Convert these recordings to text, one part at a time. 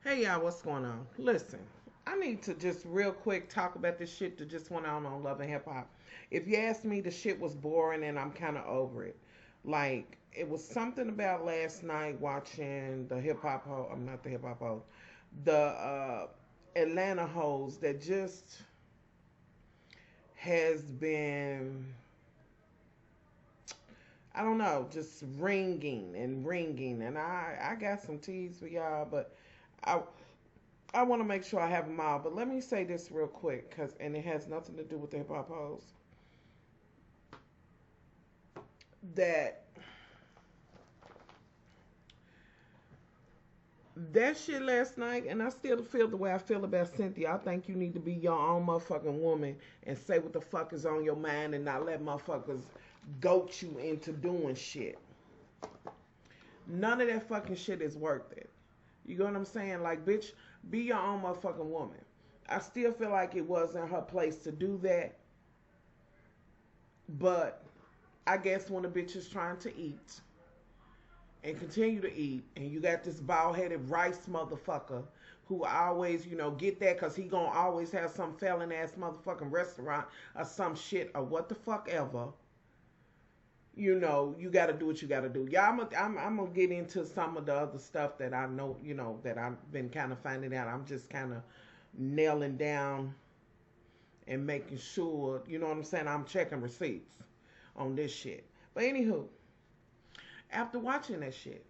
Hey y'all, what's going on? Listen, I need to just real quick talk about this shit that just went on Love and Hip Hop. If you ask me, the shit was boring and I'm kind of over it. Like, it was something about last night watching the hip hop ho I'm not the hip hop host, the Atlanta hoes that just has been, I don't know, just ringing and ringing. And I got some teas for y'all, but I I want to make sure I have them all, but let me say this real quick, and it has nothing to do with the hip hop hoes. That that shit last night, and I still feel the way I feel about Cynthia. I think you need to be your own motherfucking woman and say what the fuck is on your mind, and not let motherfuckers goat you into doing shit. None of that fucking shit is worth it. You know what I'm saying? Like, bitch, be your own motherfucking woman. I still feel like it wasn't her place to do that, but I guess when a bitch is trying to eat and continue to eat, and you got this bald headed rice motherfucker who always, get that because he gonna always have some felon ass motherfucking restaurant or some shit or what the fuck ever. You got to do what you got to do. Yeah, I'm gonna get into some of the other stuff that I know, that I've been kind of finding out. I'm just kind of nailing down and making sure, you know what I'm saying. I'm checking receipts on this shit. But anywho, after watching that shit,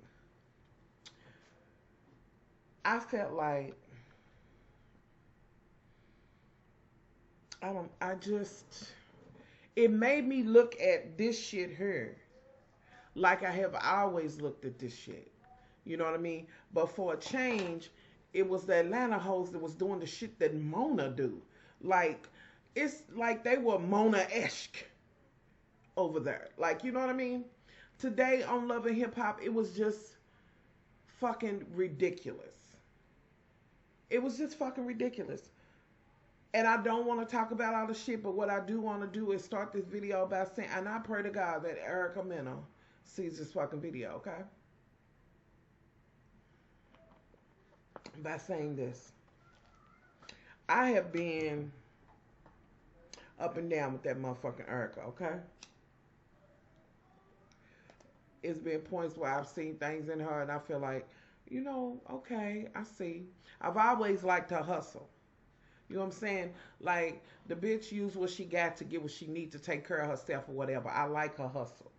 I felt like I just it made me look at this shit here like I have always looked at this shit. You know what I mean? But for a change, it was the Atlanta hoes that was doing the shit that Mona do. Like, it's like they were Mona-esque over there. Like, you know what I mean? Today on Love and Hip Hop, it was just fucking ridiculous. It was just fucking ridiculous. And I don't want to talk about all the shit, but what I do want to do is start this video by saying, and I pray to God that Erica Mena sees this fucking video, okay? By saying this, I have been up and down with that motherfucking Erica, okay? It's been points where I've seen things in her and I feel like, okay, I see. I've always liked her hustle. You know what I'm saying? Like, the bitch used what she got to get what she need to take care of herself or whatever. I like her hustle.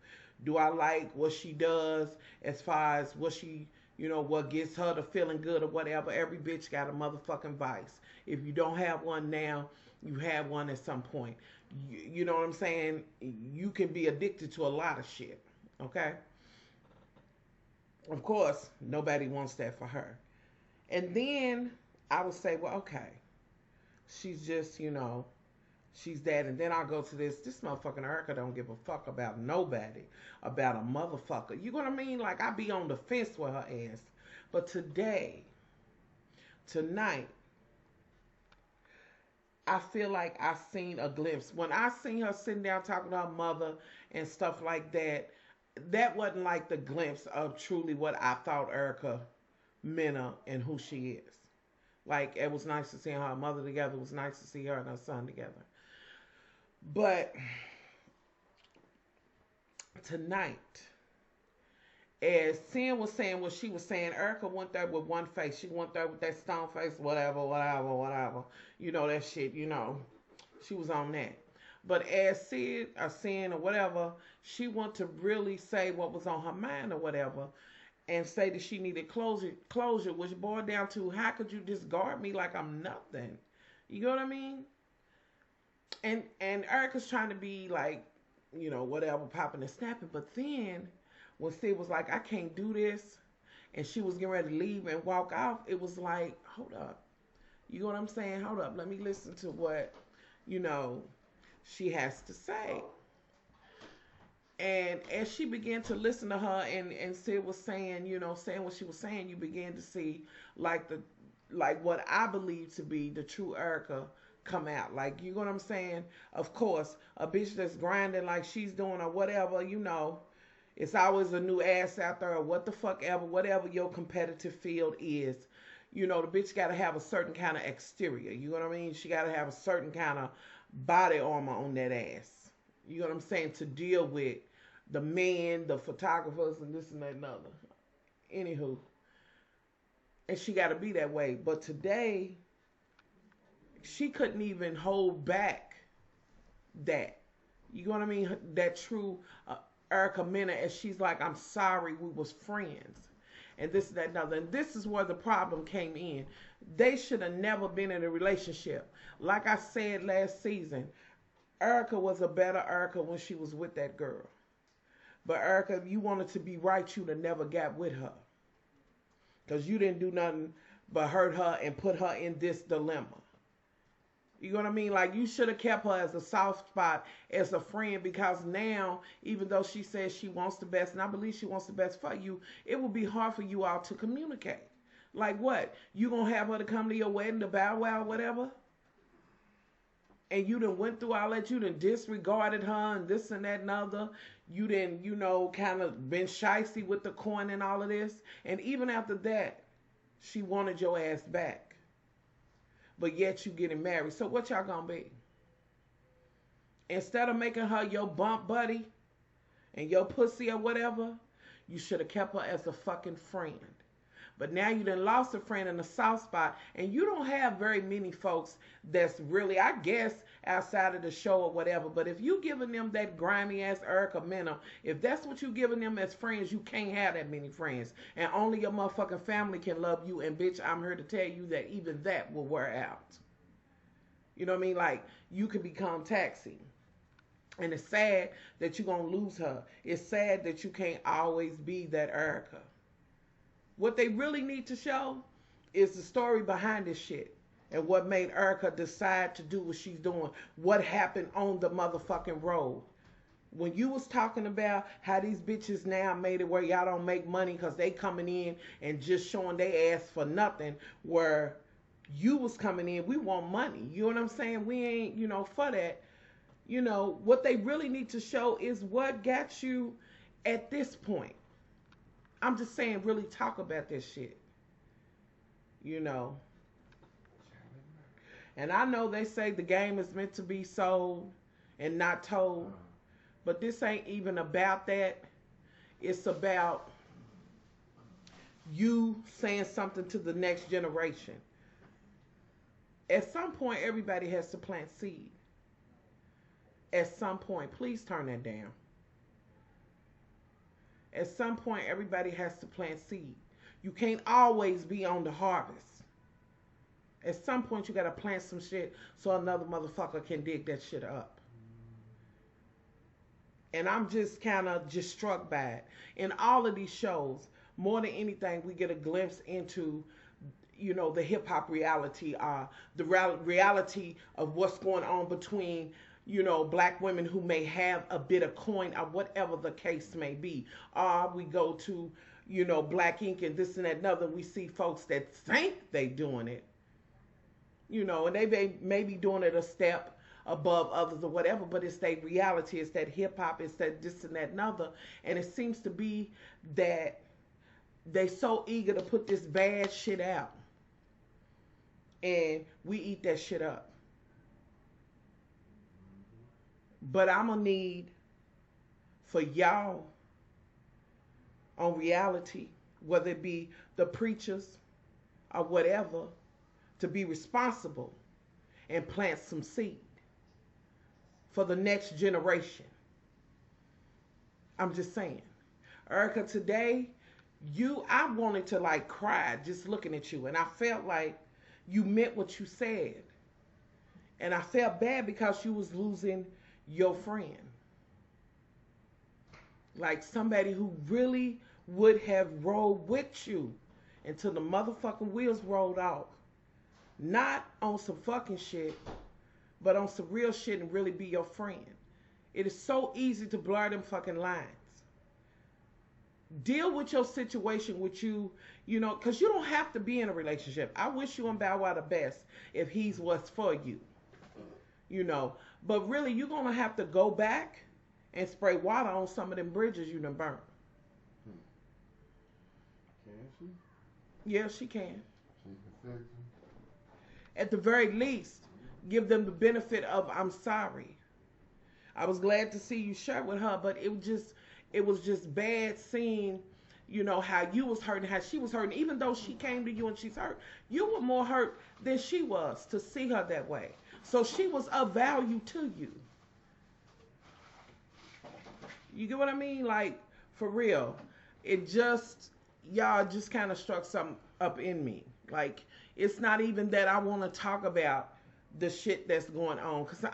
Do I like what she does as far as what she, what gets her to feeling good or whatever? Every bitch got a motherfucking vice. If you don't have one now, you have one at some point. You know what I'm saying? You can be addicted to a lot of shit. Okay? Of course, nobody wants that for her. And then I would say, well, okay, she's just, she's that. And then I'll go to this motherfucking Erica don't give a fuck about nobody, about a motherfucker. You know what I mean? Like, I be on the fence with her ass. But tonight, I feel like I seen a glimpse. When I seen her sitting down talking to her mother and stuff like that, that wasn't like the glimpse of truly what I thought Erica Mena and who she is. Like, it was nice to see her and her mother together. It was nice to see her and her son together. But tonight, as Sin was saying what she was saying, Erica went there with one face. She went there with that stone face, whatever, whatever, whatever. That shit, She was on that. But as Sid or Sin or whatever, she wanted to really say what was on her mind or whatever, and say that she needed closure, which boiled down to, how could you discard me like I'm nothing? You know what I mean? And Erica's trying to be like, whatever, popping and snapping. But then when Sid was like, I can't do this, and she was getting ready to leave and walk off, it was like, hold up. You know what I'm saying? Hold up. Let me listen to what, she has to say. And as she began to listen to her and Sid was saying, saying what she was saying, you began to see like what I believe to be the true Erica come out. Like, you know what I'm saying? Of course, a bitch that's grinding like she's doing or whatever, it's always a new ass out there or what the fuck ever, whatever your competitive field is. You know, the bitch got to have a certain kind of exterior. You know what I mean? She got to have a certain kind of body armor on that ass. You know what I'm saying? To deal with the men, the photographers, and this and that and other. Anywho. And she got to be that way. But today, she couldn't even hold back that. You know what I mean? That true Erica Mena, as she's like, I'm sorry, we was friends. And this, that, and other. And this is where the problem came in. They should have never been in a relationship. Like I said last season, Erica was a better Erica when she was with that girl. But Erica, if you wanted to be right, you'd have never got with her. Because you didn't do nothing but hurt her and put her in this dilemma. You know what I mean? Like, you should have kept her as a soft spot, as a friend, because now, even though she says she wants the best, and I believe she wants the best for you, it will be hard for you all to communicate. Like what? You gonna have her to come to your wedding, to bow wow, whatever? And you done went through all that, you done disregarded her and this and that and other. You done, you know, kind of been shicey with the coin and all of this. And even after that, she wanted your ass back. But yet you getting married. So what y'all gonna be? Instead of making her your bump buddy and your pussy or whatever, you should have kept her as a fucking friend. But now you done lost a friend in a soft spot, and you don't have very many folks that's really, I guess, outside of the show or whatever. But if you giving them that grimy ass Erica Mena, if that's what you giving them as friends, you can't have that many friends. And only your motherfucking family can love you. And bitch, I'm here to tell you that even that will wear out. You know what I mean? Like, you can become taxing. And it's sad that you're going to lose her. It's sad that you can't always be that Erica. What they really need to show is the story behind this shit and what made Erica decide to do what she's doing. What happened on the motherfucking road. When you was talking about how these bitches now made it where y'all don't make money because they coming in and just showing they ass for nothing, where you was coming in, we want money. You know what I'm saying? We ain't, you know, for that. You know, what they really need to show is what got you at this point. I'm just saying, really talk about this shit. You know. And I know they say the game is meant to be sold and not told. But this ain't even about that. It's about you saying something to the next generation. At some point, everybody has to plant seed. At some point, please turn that down. At some point, everybody has to plant seed. You can't always be on the harvest. At some point, you got to plant some shit so another motherfucker can dig that shit up. And I'm just kind of just struck by it. In all of these shows, more than anything, we get a glimpse into, you know, the hip-hop reality, the reality of what's going on between, you know, black women who may have a bit of coin or whatever the case may be. We go to, you know, Black Ink and this and that and other. We see folks that think they doing it, you know, and they may be doing it a step above others or whatever, but it's that reality, it's that hip hop, it's that this and that and other. And it seems to be that they so eager to put this bad shit out, and we eat that shit up. But I'm going to need for y'all on reality, whether it be the preachers or whatever, to be responsible and plant some seed for the next generation. I'm just saying. Erica, today, I wanted to like cry just looking at you. And I felt like you meant what you said. And I felt bad because you was losing your friend, like somebody who really would have rolled with you until the motherfucking wheels rolled off, not on some fucking shit, but on some real shit, and really be your friend. It is so easy to blur them fucking lines. Deal with your situation with you, you know, because you don't have to be in a relationship. I wish you and Bow Wow the best if he's what's for you, you know. But really, you're going to have to go back and spray water on some of them bridges you done burned. Can she? Yeah, she can. At the very least, give them the benefit of I'm sorry. I was glad to see you share with her, but it was just bad seeing, you know, how you was hurting, how she was hurting. Even though she came to you and she's hurt, you were more hurt than she was to see her that way. So she was of value to you. You get what I mean? Like, for real. It just, y'all just kind of struck something up in me. Like, it's not even that I want to talk about the shit that's going on. Because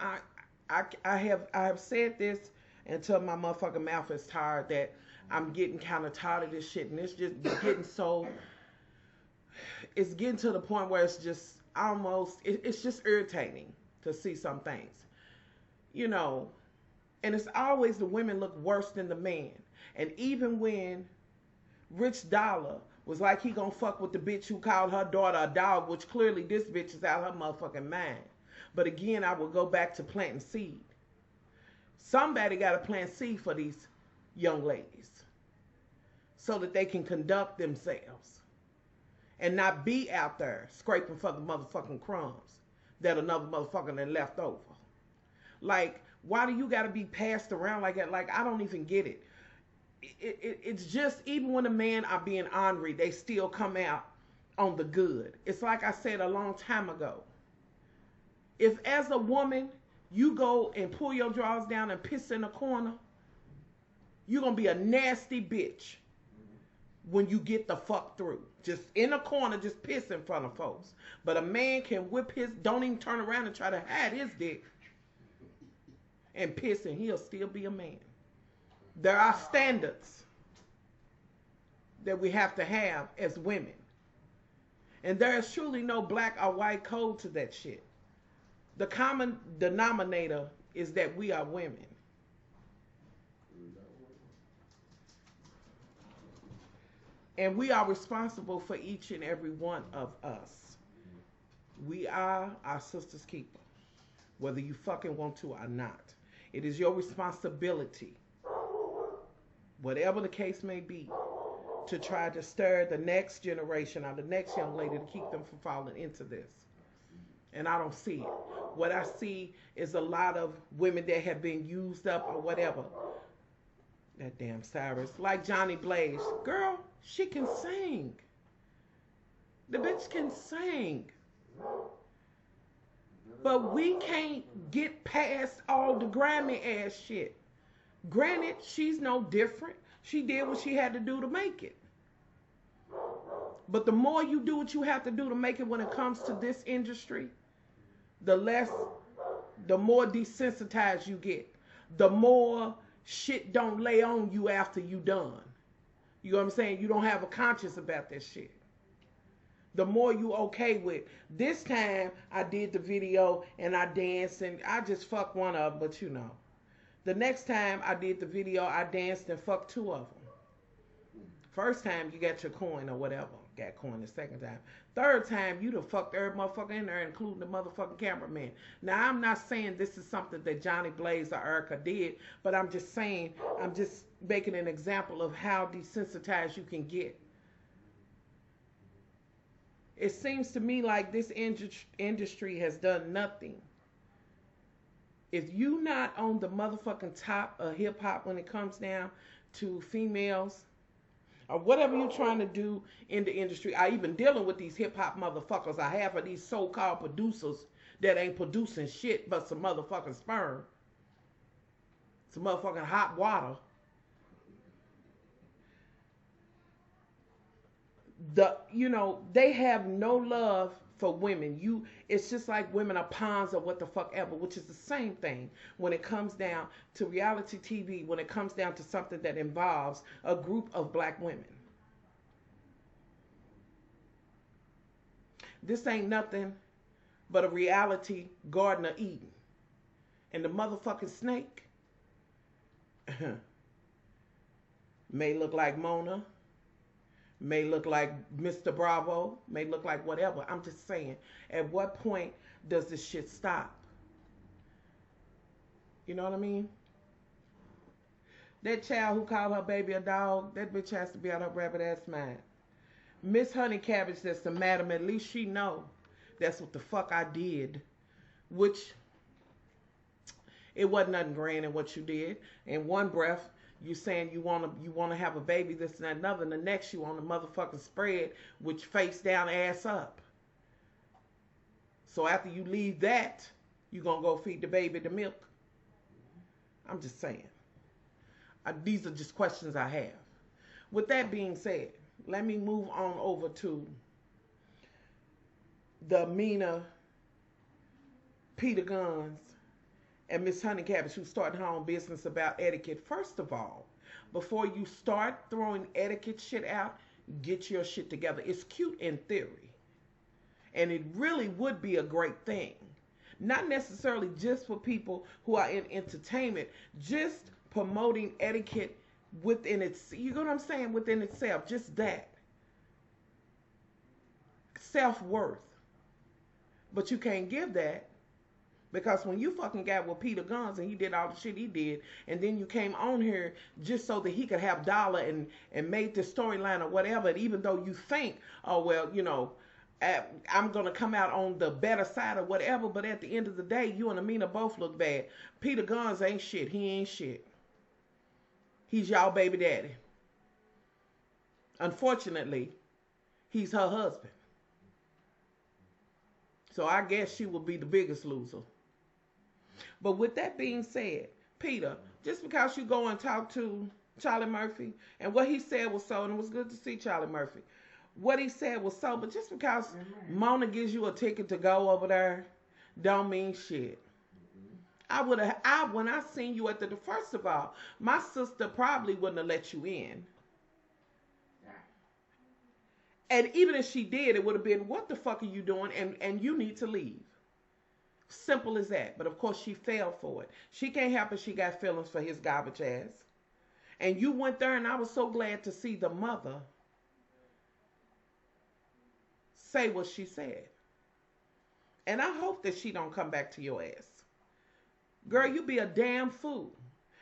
I have said this until my motherfucking mouth is tired that I'm getting kind of tired of this shit. And it's just getting so, it's getting to the point where it's just almost, it's just irritating to see some things. You know, and it's always the women look worse than the man. And even when Rich Dollar was like he gonna fuck with the bitch who called her daughter a dog, which clearly this bitch is out her motherfucking mind. But again, I will go back to planting seed. Somebody got to plant seed for these young ladies so that they can conduct themselves and not be out there scraping for the motherfucking crumbs that another motherfucker done left over. Like, why do you got to be passed around like that? Like, I don't even get it. It's just, even when a man are being ornery, they still come out on the good. It's like I said a long time ago. If as a woman, you go and pull your drawers down and piss in a corner, you're going to be a nasty bitch when you get the fuck through. Just in a corner, just piss in front of folks. But a man can whip his, don't even turn around and try to hide his dick and piss, and he'll still be a man. There are standards that we have to have as women. And there is truly no black or white code to that shit. The common denominator is that we are women. And we are responsible for each and every one of us. We are our sister's keeper, whether you fucking want to or not. It is your responsibility, whatever the case may be, to try to stir the next generation or the next young lady to keep them from falling into this. And I don't see it. What I see is a lot of women that have been used up or whatever. That damn Cyrus. Like Johnny Blaze. Girl, she can sing. The bitch can sing. But we can't get past all the grimy ass shit. Granted, she's no different. She did what she had to do to make it. But the more you do what you have to do to make it when it comes to this industry, the more desensitized you get. The more shit don't lay on you after you done. You know what I'm saying? You don't have a conscience about that shit. The more you okay with. This time I did the video and I danced and I just fucked one of them, but you know. The next time I did the video, I danced and fucked two of them. First time you got your coin or whatever. Got coin the second time. Third time you done fucked every motherfucker in there, including the motherfucking cameraman. Now I'm not saying this is something that Johnny Blaze or Erica did, but I'm just saying, I'm just making an example of how desensitized you can get. It seems to me like this industry has done nothing. If you not on the motherfucking top of hip hop when it comes down to females, or whatever you're trying to do in the industry, I even dealing with these hip hop motherfuckers. I have of these so-called producers that ain't producing shit but some motherfucking sperm. Some motherfucking hot water. They have no love for women. It's just like women are pawns or what the fuck ever, which is the same thing when it comes down to reality TV, when it comes down to something that involves a group of black women. This ain't nothing but a reality Garden of Eden. And the motherfucking snake may look like Mona, may look like Mr. Bravo, may look like whatever. I'm just saying, at what point does this shit stop? You know what I mean? That child who called her baby a dog, that bitch has to be out her rabbit ass mind. Miss Honey Cabbage, that's the madam, at least she know that's what the fuck I did. Which, it wasn't nothing grand in what you did. In one breath, you saying you wanna have a baby, this and that, another, and the next you on the motherfucking spread, which face down, ass up. So after you leave that, you gonna go feed the baby the milk. I'm just saying. These are just questions I have. With that being said, let me move on over to the Mina, Peter Guns, and Miss Honey Cabbage, who started her own business about etiquette. First of all, before you start throwing etiquette shit out, get your shit together. It's cute in theory. And it really would be a great thing. Not necessarily just for people who are in entertainment, just promoting etiquette within its, you know what I'm saying, within itself. Just that. Self-worth. But you can't give that. Because when you fucking got with Peter Guns and he did all the shit he did, and then you came on here just so that he could have dollar and made the storyline or whatever, and even though you think, oh, well, you know, I'm going to come out on the better side or whatever, but at the end of the day, you and Amina both look bad. Peter Guns ain't shit. He ain't shit. He's y'all baby daddy. Unfortunately, he's her husband. So I guess she will be the biggest loser. But with that being said, Peter, just because you go and talk to Charlie Murphy, and what he said was so, and it was good to see Charlie Murphy. What he said was so, but just because Mona gives you a ticket to go over there, don't mean shit. When I seen you at first of all, my sister probably wouldn't have let you in. And even if she did, it would have been, what the fuck are you doing? And you need to leave. Simple as that. But of course she fell for it. She can't help it. She got feelings for his garbage ass. And you went there, and I was so glad to see the mother say what she said. And I hope that she don't come back to your ass. Girl, you be a damn fool.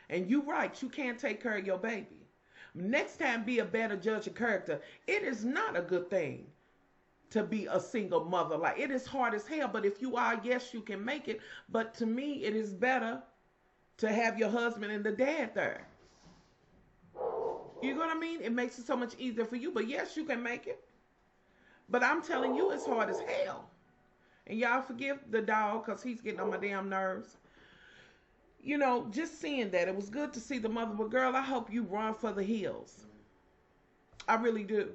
And you right, you can't take care of your baby. Next time, be a better judge of character. It is not a good thing to be a single mother. Like, it is hard as hell, but if you are, yes, you can make it. But to me, it is better to have your husband and the dad there. You know what I mean? It makes it so much easier for you. But yes, you can make it. But I'm telling you, it's hard as hell. And y'all forgive the dog because he's getting on my damn nerves. You know, just seeing that, it was good to see the mother. But girl, I hope you run for the hills. I really do.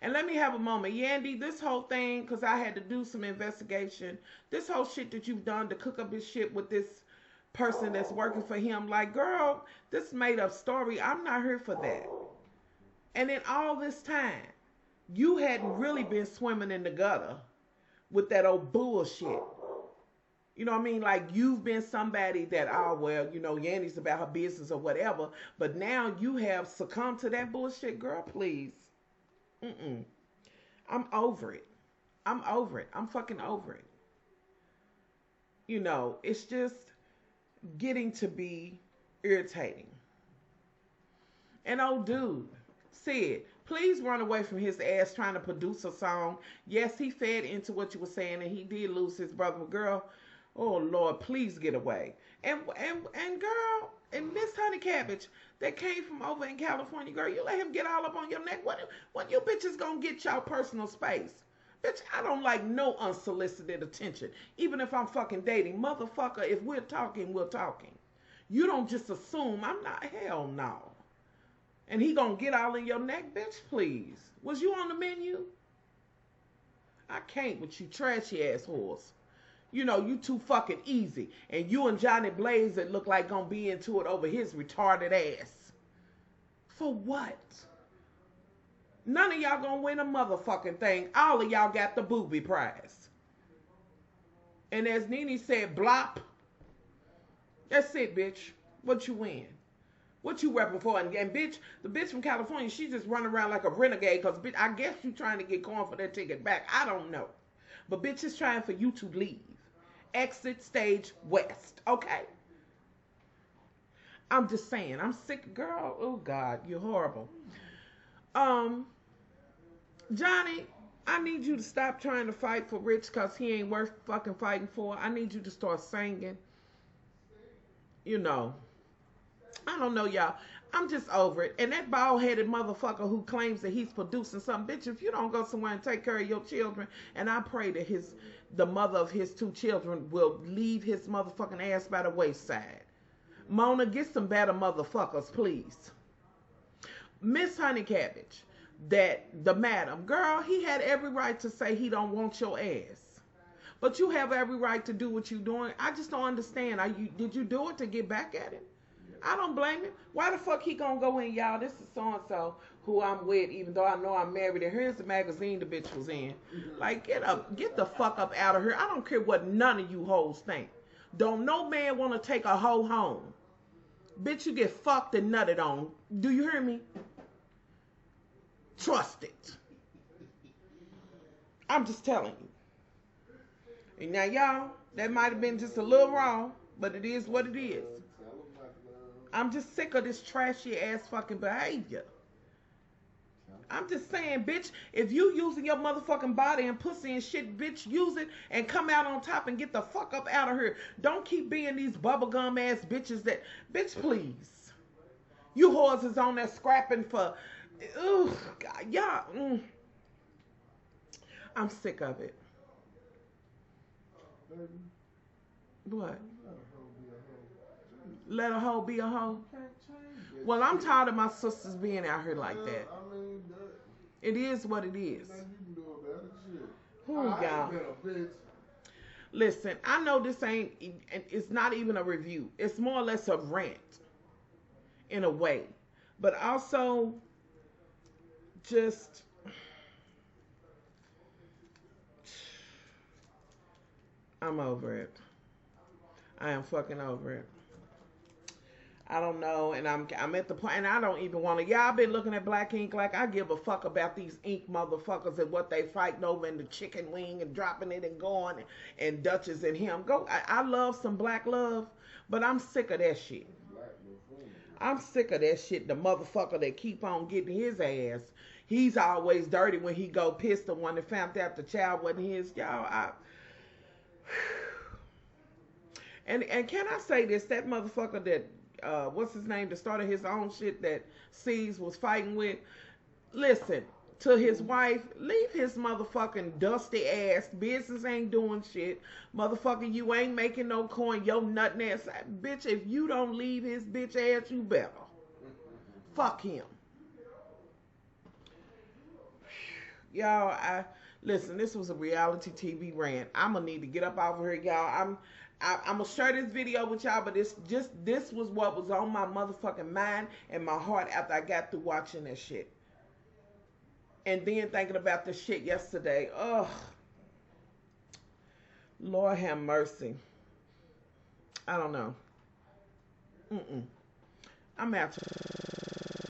And let me have a moment. Yandy, this whole thing, because I had to do some investigation, this whole shit that you've done to cook up his shit with this person that's working for him, like, girl, this made up story. I'm not here for that. And in all this time, you hadn't really been swimming in the gutter with that old bullshit. You know what I mean? Like, you've been somebody that, oh, well, you know, Yandy's about her business or whatever. But now you have succumbed to that bullshit. Girl, please. I'm over it. I'm over it. I'm fucking over it. You know, it's just getting to be irritating. And old dude said, please run away from his ass trying to produce a song. Yes, he fed into what you were saying, and he did lose his brother. But girl, oh Lord, please get away. And girl, and Miss Honey Cabbage that came from over in California, girl, you let him get all up on your neck. When you bitches gonna get y'all personal space? Bitch, I don't like no unsolicited attention. Even if I'm fucking dating. Motherfucker, if we're talking, we're talking. You don't just assume. I'm not. Hell no. And he gonna get all in your neck, bitch? Please. Was you on the menu? I can't with you trashy ass whores. You know, you too fucking easy. And you and Johnny Blaze that look like gonna be into it over his retarded ass. For what? None of y'all gonna win a motherfucking thing. All of y'all got the booby prize. And as Nene said, blop. That's it, bitch. What you win? What you repping for? And bitch, the bitch from California, she just running around like a renegade because, bitch, I guess you trying to get corn for that ticket back. I don't know. But bitch is trying for you to leave. Exit stage west. Okay? I'm just saying. I'm sick. Girl, oh God, you're horrible. Johnny, I need you to stop trying to fight for Rich because he ain't worth fucking fighting for. I need you to start singing. You know, I don't know, y'all. I'm just over it. And that bald-headed motherfucker who claims that he's producing something, bitch, if you don't go somewhere and take care of your children, and I pray that the mother of his 2 children will leave his motherfucking ass by the wayside. Mona, get some better motherfuckers, please. Miss Honey Cabbage, that the madam, girl, he had every right to say he don't want your ass. But you have every right to do what you're doing. I just don't understand. Did you do it to get back at him? I don't blame him. Why the fuck he gonna go in, y'all? This is so-and-so who I'm with, even though I know I'm married. And here's the magazine the bitch was in. Like, get the fuck up out of here. I don't care what none of you hoes think. Don't no man want to take a hoe home. Bitch, you get fucked and nutted on. Do you hear me? Trust it. I'm just telling you. And now, y'all, that might have been just a little wrong, but it is what it is. I'm just sick of this trashy ass fucking behavior. I'm just saying, bitch, if you using your motherfucking body and pussy and shit, bitch, use it and come out on top and get the fuck up out of here. Don't keep being these bubblegum ass bitches that, bitch, please. You whores is on there scrapping for, ugh, God, y'all. I'm sick of it. What? Let a hoe be a hoe. Well, I'm tired of my sisters being out here like that. It is what it is. Oh, y'all. Listen, I know this ain't, it's not even a review. It's more or less a rant in a way. But also, just, I'm over it. I am fucking over it. I don't know, and I'm at the point, and I don't even want to. Y'all been looking at Black Ink like I give a fuck about these ink motherfuckers and what they fighting over in the chicken wing and dropping it and going and Duchess and him. I love some black love, but I'm sick of that shit. I'm sick of that shit. The motherfucker that keep on getting his ass. He's always dirty when he go piss the one that found out the child wasn't his. Y'all, and can I say this? That motherfucker that what's his name that started his own shit that C's was fighting with. Listen to his wife. Leave his motherfucking dusty ass. Business ain't doing shit. Motherfucker, you ain't making no coin. Yo nutting ass. Bitch, if you don't leave his bitch ass, you better. Fuck him. Y'all, listen, this was a reality TV rant. I'm gonna need to get up off of here, y'all. I'm gonna share this video with y'all, but this was what was on my motherfucking mind and my heart after I got through watching this shit. And then thinking about this shit yesterday. Ugh. Lord have mercy. I don't know. I'm out.